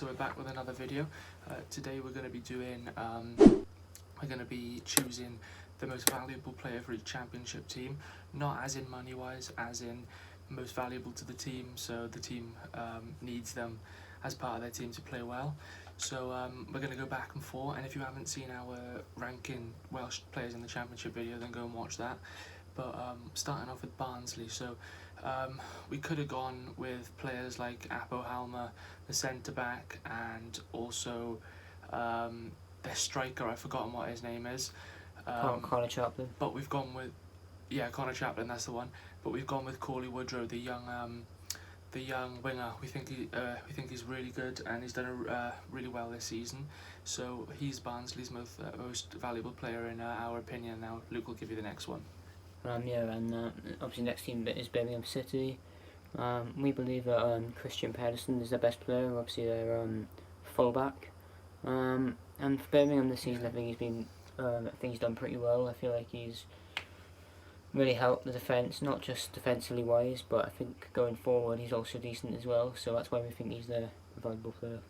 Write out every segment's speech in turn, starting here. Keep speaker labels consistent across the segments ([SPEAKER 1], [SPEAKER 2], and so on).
[SPEAKER 1] So we're back with another video. Today we're going to be doing, choosing the most valuable player for each championship team, not as in money wise, as in most valuable to the team, so the team needs them as part of their team to play well. So we're going to go back and forth, and if you haven't seen our ranking Welsh players in the championship video, then go and watch that. But starting off with Barnsley, so we could have gone with players like Apo Halma, the centre-back, and also their striker, I've forgotten what his name is.
[SPEAKER 2] Connor Chaplin.
[SPEAKER 1] But we've gone with, Connor Chaplin, that's the one. But we've gone with Cauley Woodrow, the young winger. We think he's really good, and he's done really well this season. So he's Barnsley's most valuable player in our opinion. Now Luke will give you the next one.
[SPEAKER 2] Obviously next team is Birmingham City. We believe that Christian Pedersen is their best player, obviously their fullback. And for Birmingham this season, I think he's done pretty well. I feel like he's really helped the defence, not just defensively wise, but I think going forward he's also decent as well. So that's why we think he's their valuable player.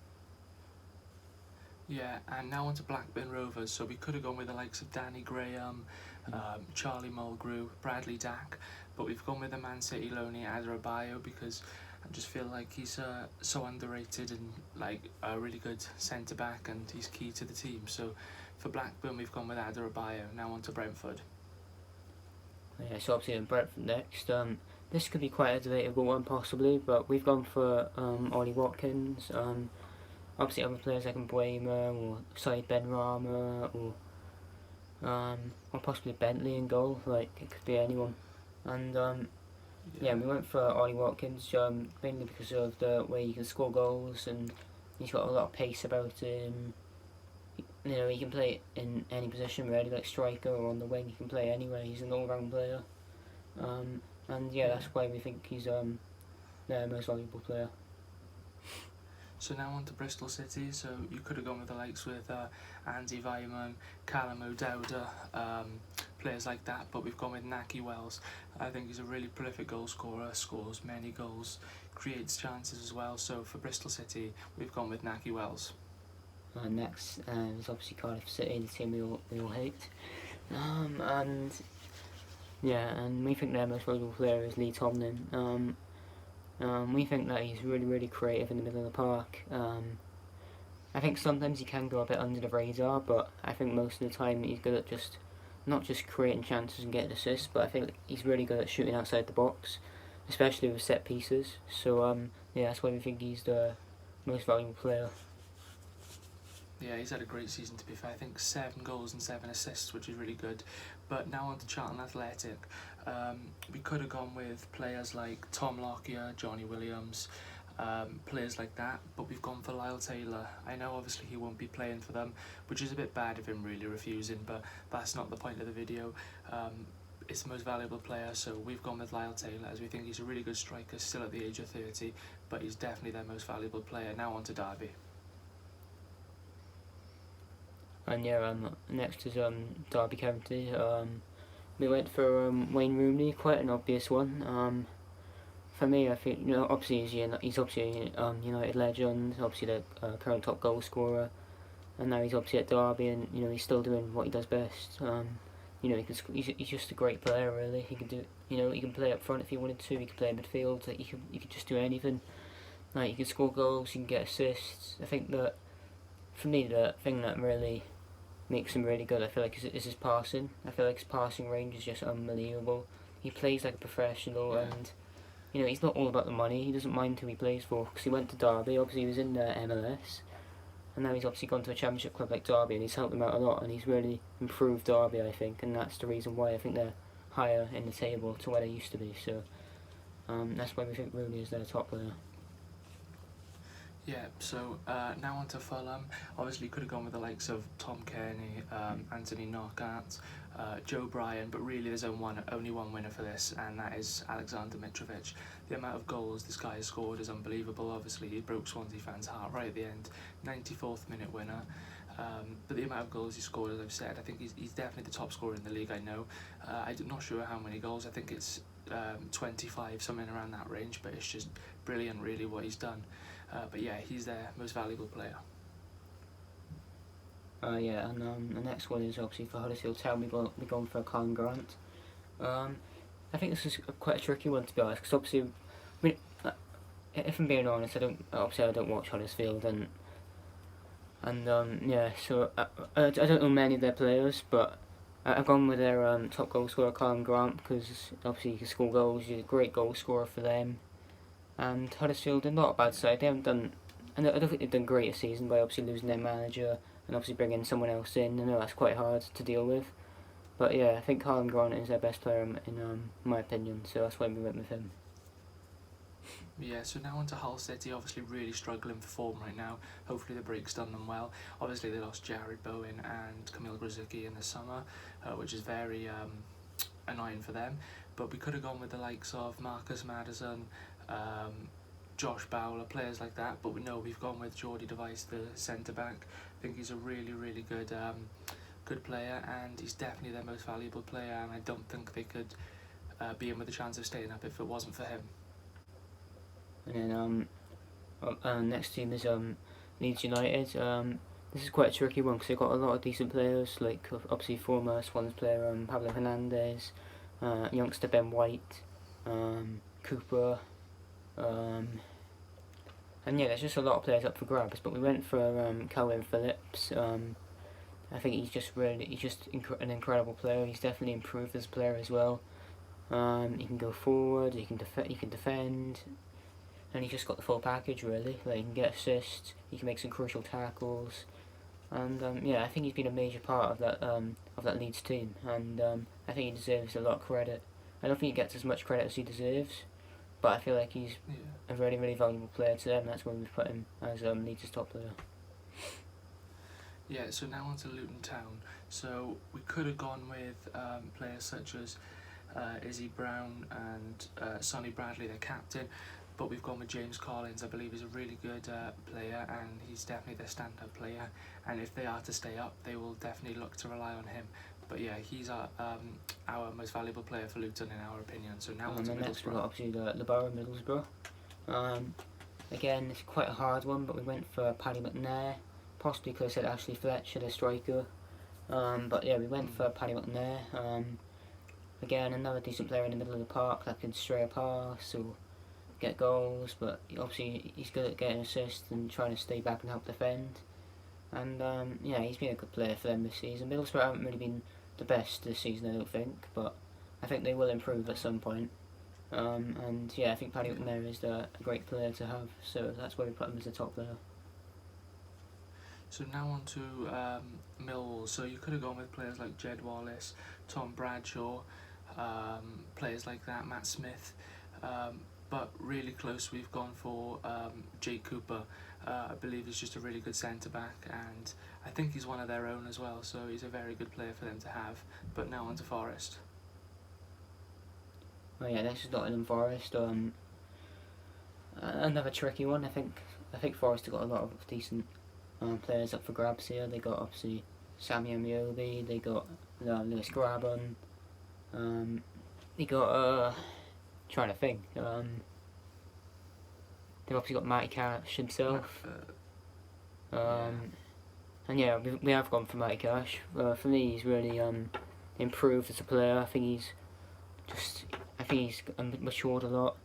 [SPEAKER 1] Yeah, and now on to Blackburn Rovers. So we could have gone with the likes of Danny Graham, Charlie Mulgrew, Bradley Dack, but we've gone with the Man City loanee Adarabioyo because I just feel like he's so underrated and like a really good centre back, and he's key to the team. So for Blackburn, we've gone with Adarabioyo. Now on to Brentford.
[SPEAKER 2] Yeah, so obviously in Brentford next. This could be quite a debatable one possibly, but we've gone for Ollie Watkins. Obviously other players like Mbuema or Said Benrahma or possibly Bentley in goal. Like it could be anyone. And we went for Ollie Watkins mainly because of the way he can score goals, and he's got a lot of pace about him. You know, he can play in any position really, like striker or on the wing. He can play anywhere. He's an all-round player. That's why we think he's their most valuable player.
[SPEAKER 1] So now on to Bristol City. So you could have gone with the likes with Andy Weimann, Callum O'Dowda, players like that, but we've gone with Nahki Wells. I think he's a really prolific goal scorer, scores many goals, creates chances as well. So for Bristol City, we've gone with Nahki Wells.
[SPEAKER 2] Next is obviously Cardiff City, the team we all hate. And we think their most valuable player is Lee Tomlin. We think that he's really, really creative in the middle of the park. I think sometimes he can go a bit under the radar, but I think most of the time he's good at not just creating chances and getting assists, but I think he's really good at shooting outside the box, especially with set pieces. So that's why we think he's the most valuable player.
[SPEAKER 1] Yeah, he's had a great season to be fair. I think 7 goals and 7 assists, which is really good. But now on to Charlton Athletic. We could have gone with players like Tom Lockyer, Johnny Williams, players like that, but we've gone for Lyle Taylor. I know obviously he won't be playing for them, which is a bit bad of him really refusing, but that's not the point of the video. It's the most valuable player, so we've gone with Lyle Taylor as we think he's a really good striker, still at the age of 30, but he's definitely their most valuable player. Now on to Derby.
[SPEAKER 2] And next is Derby County. We went for Wayne Rooney, quite an obvious one. For me, I think obviously he's obviously a United legend, obviously the current top goal scorer, and now he's obviously at Derby, and he's still doing what he does best. He's just a great player really. He can do he can play up front if he wanted to. He can play in midfield. He could just do anything. Like he can score goals, he can get assists. I think that for me the thing that really makes him really good, I feel like, is his passing. I feel like his passing range is just unbelievable. He plays like a professional, and he's not all about the money. He doesn't mind who he plays for, because he went to Derby. Obviously he was in the MLS, and now he's obviously gone to a championship club like Derby, and he's helped them out a lot, and he's really improved Derby, I think, and that's the reason why I think they're higher in the table to where they used to be. So that's why we think Rooney is their top player.
[SPEAKER 1] Yeah, so now on to Fulham. Obviously could have gone with the likes of Tom Kearney, Anthony Knockaert, Joe Bryan, but really there's only one winner for this, and that is Alexander Mitrovic. The amount of goals this guy has scored is unbelievable. Obviously he broke Swansea fans' heart right at the end, 94th minute winner. But the amount of goals he scored, as I've said, I think he's definitely the top scorer in the league, I know. I'm not sure how many goals, I think it's 25, something around that range, but it's just brilliant really what he's done. But yeah, he's their most valuable player.
[SPEAKER 2] Yeah, and the next one is obviously for Huddersfield Town. We're going for Colin Grant. I think this is quite a tricky one, to be honest, because obviously, if I'm being honest, I don't watch Huddersfield, and yeah, so I don't know many of their players, but I've gone with their top goal scorer, Colin Grant, because obviously he can score goals. He's a great goal scorer for them. And Huddersfield are not a bad side. They haven't done, I don't think they've done great a season by obviously losing their manager and obviously bringing someone else in. I know that's quite hard to deal with. But yeah, I think Colin Grant is their best player in my opinion, so that's why we went with him.
[SPEAKER 1] Yeah, so now on to Hull City, obviously really struggling for form right now. Hopefully the break's done them well. Obviously they lost Jared Bowen and Kamil Grzycki in the summer, which is very annoying for them. But we could have gone with the likes of Marcus Maddison, Josh Bowler, players like that. But we've gone with Jordy Device, the centre-back. I think he's a really, really good good player, and he's definitely their most valuable player, and I don't think they could be in with a chance of staying up if it wasn't for him.
[SPEAKER 2] And then next team is Leeds United. This is quite a tricky one because they've got a lot of decent players, like obviously former Swans player Pablo Hernandez, youngster Ben White, Cooper, and yeah, there's just a lot of players up for grabs. But we went for Calvin Phillips. I think he's just an incredible player. He's definitely improved as a player as well. He can go forward, he can defend, and he's just got the full package really. Like, he can get assists, he can make some crucial tackles, and yeah, I think he's been a major part of that Leeds team, and I think he deserves a lot of credit. I don't think he gets as much credit as he deserves, but I feel like he's a really, really valuable player to them. That's why we put him as Leeds' top player.
[SPEAKER 1] Yeah, so now on to Luton Town. So we could have gone with players such as Izzy Brown and Sonny Bradley, their captain, but we've gone with James Collins. I believe he's a really good player, and he's definitely their stand-up player, and if they are to stay up, they will definitely look to rely on him. But yeah, he's our most valuable player for Luton in our opinion. So now on to Middlesbrough.
[SPEAKER 2] Next we've got obviously the Borough Middlesbrough. Again, it's quite a hard one, but we went for Paddy McNair. Possibly could have said Ashley Fletcher, the striker. But yeah, we went for Paddy McNair. Again, another decent player in the middle of the park that can stray a pass or get goals, but obviously he's good at getting assists and trying to stay back and help defend. And yeah, he's been a good player for them this season. Middlesbrough haven't really been the best this season, I don't think, but I think they will improve at some point. And yeah, I think Paddy McNair is a great player to have, so that's why we put him as a top player.
[SPEAKER 1] So now on to Millwall. So you could have gone with players like Jed Wallace, Tom Bradshaw, players like that, Matt Smith, but really close we've gone for Jake Cooper. I believe he's just a really good centre-back, and I think he's one of their own as well, so he's a very good player for them to have. But now on to Forest.
[SPEAKER 2] Oh yeah, next is Nottingham Forest. Another tricky one. I think Forest have got a lot of decent players up for grabs here. They got obviously Sammy Amiobi, they got Lewis Grabban, they got trying to think. They've obviously got Matty Cash himself. And yeah, we have gone for Matty Cash. For me, he's really improved as a player. I think he's matured a lot,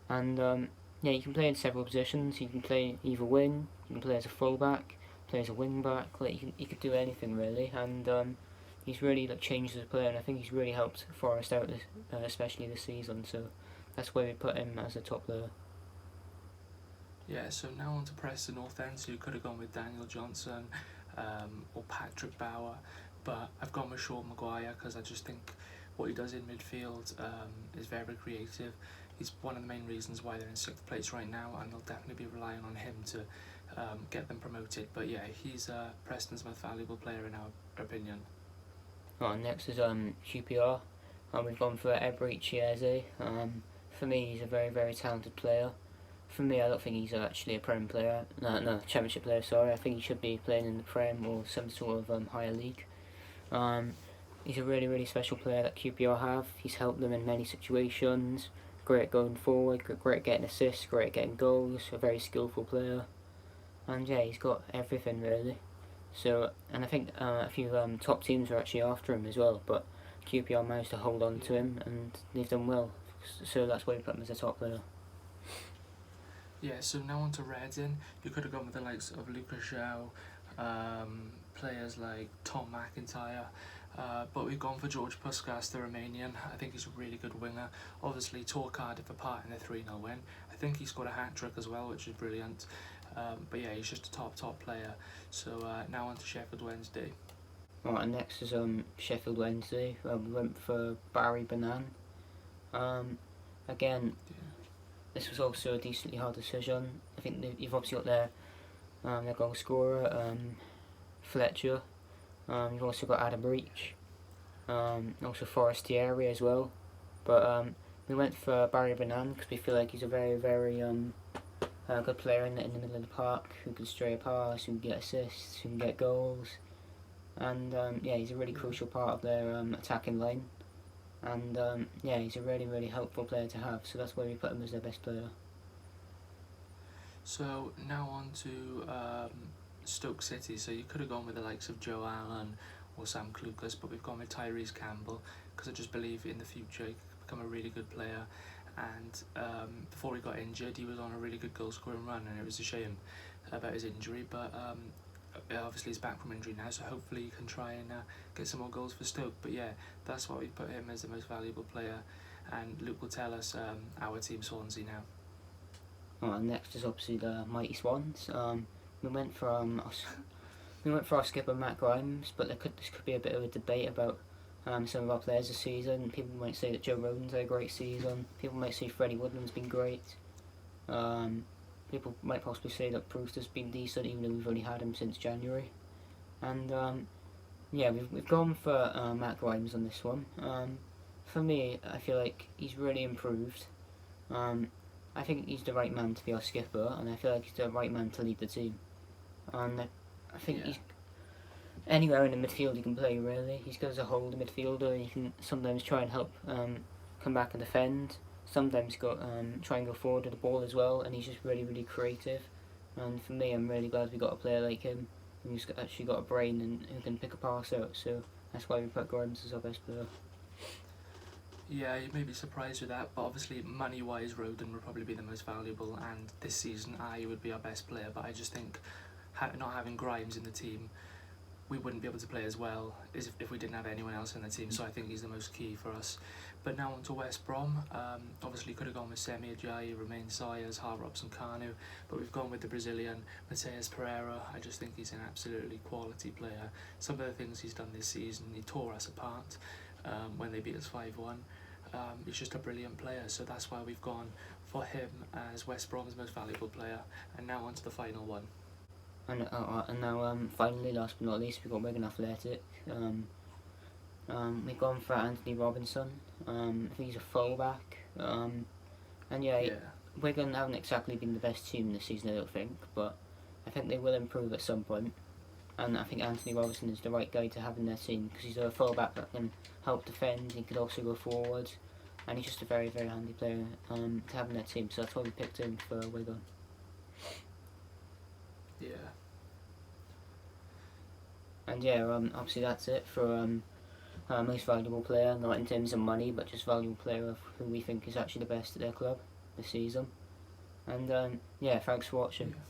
[SPEAKER 2] and yeah, you can play in several positions. You can play either wing, you can play as a fullback, play as a wing back. Like, he could do anything really, and he's really changed as a player, and I think he's really helped Forest out, especially this season. So that's why we put him as a top player.
[SPEAKER 1] Yeah, so now on to Preston North End. So you could have gone with Daniel Johnson or Patrick Bauer, but I've gone with Sean Maguire because I just think what he does in midfield is very creative. He's one of the main reasons why they're in 6th place right now, and they'll definitely be relying on him to get them promoted. But yeah, he's Preston's most valuable player in our opinion.
[SPEAKER 2] Next is QPR. We've gone for Eberechi Eze. For me, he's a very, very talented player. For me, I don't think he's actually a Prem player. No, Championship player, sorry. I think he should be playing in the Prem or some sort of higher league. He's a really, really special player that QPR have. He's helped them in many situations. great going forward, great getting assists, great getting goals, a very skillful player, and yeah, he's got everything really. So, and I think a few top teams are actually after him as well, but QPR managed to hold on to him and they've done well. So that's why we put him as a top player.
[SPEAKER 1] Yeah, so now on to Reading. You could have gone with the likes of Lucas João, players like Tom McIntyre, but we've gone for George Puskas, the Romanian. I think he's a really good winger. Obviously, tore Cardiff apart in the 3-0 win. I think he scored a hat-trick as well, which is brilliant. But yeah, he's just a top player. So now on to Sheffield Wednesday.
[SPEAKER 2] Right, and next is Sheffield Wednesday. We went for Barry Banan. Again, this was also a decently hard decision. I think you've obviously got their goal scorer, Fletcher. You've also got Adam Reach, also Forestieri as well. But we went for Barry Banan because we feel like he's a very good player in the middle of the park who can stray a pass, who can get assists, who can get goals. And yeah, he's a really crucial part of their attacking line. And yeah, he's a really helpful player to have, so that's why we put him as their best player.
[SPEAKER 1] So now on to Stoke City. So you could have gone with the likes of Joe Allen or Sam Clucas, but we've gone with Tyrese Campbell because I just believe in the future he could become a really good player. And before he got injured, he was on a really good goal scoring run, and it was a shame about his injury, but obviously he's back from injury now, so hopefully he can try and get some more goals for Stoke. But yeah, that's why we put him as the most valuable player, and Luke will tell us our team Swansea now.
[SPEAKER 2] Right, next is obviously the Mighty Swans. We went for our skipper Matt Grimes, but this could be a bit of a debate about some of our players this season. People might say that Joe Rodon's had a great season. People might say Freddie Woodland's been great. People might possibly say that Brewster's been decent, even though we've only had him since January. And yeah, we've gone for Matt Grimes on this one. For me, I feel like he's really improved. I think he's the right man to be our skipper, and I feel like he's the right man to lead the team. And I think he's anywhere in the midfield he can play, really. He's good as a holding midfielder. He can sometimes try and help come back and defend. Sometimes try and go forward with the ball as well, and he's just really creative. And for me, I'm really glad we got a player like him who's actually got a brain and who can pick a pass out. So that's why we put Grimes as our best player.
[SPEAKER 1] Yeah, you may be surprised with that, but obviously money-wise, Rodon would probably be the most valuable, and this season I would be our best player. But I just think not having Grimes in the team, we wouldn't be able to play as well as if we didn't have anyone else in the team. So I think he's the most key for us. But now on to West Brom. Obviously could have gone with Semi Ajayi, Romain Sawyers, Robson Kanu, but we've gone with the Brazilian Mateus Pereira. I just think he's an absolutely quality player. Some of the things he's done this season, he tore us apart when they beat us 5-1. He's just a brilliant player, so that's why we've gone for him as West Brom's most valuable player. And now on to the final one.
[SPEAKER 2] And now finally, last but not least, we've got Wigan Athletic. We've gone for Anthony Robinson. I think he's a fullback. And yeah, Wigan haven't exactly been the best team this season, I don't think, but I think they will improve at some point. And I think Anthony Robinson is the right guy to have in their team because he's a fullback that can help defend. He could also go forward, and he's just a very handy player to have in their team. So that's why we picked him for Wigan.
[SPEAKER 1] Yeah.
[SPEAKER 2] And yeah, obviously that's it for most valuable player, not in terms of money, but just valuable player of who we think is actually the best at their club this season. And yeah, thanks for watching.
[SPEAKER 1] Yeah.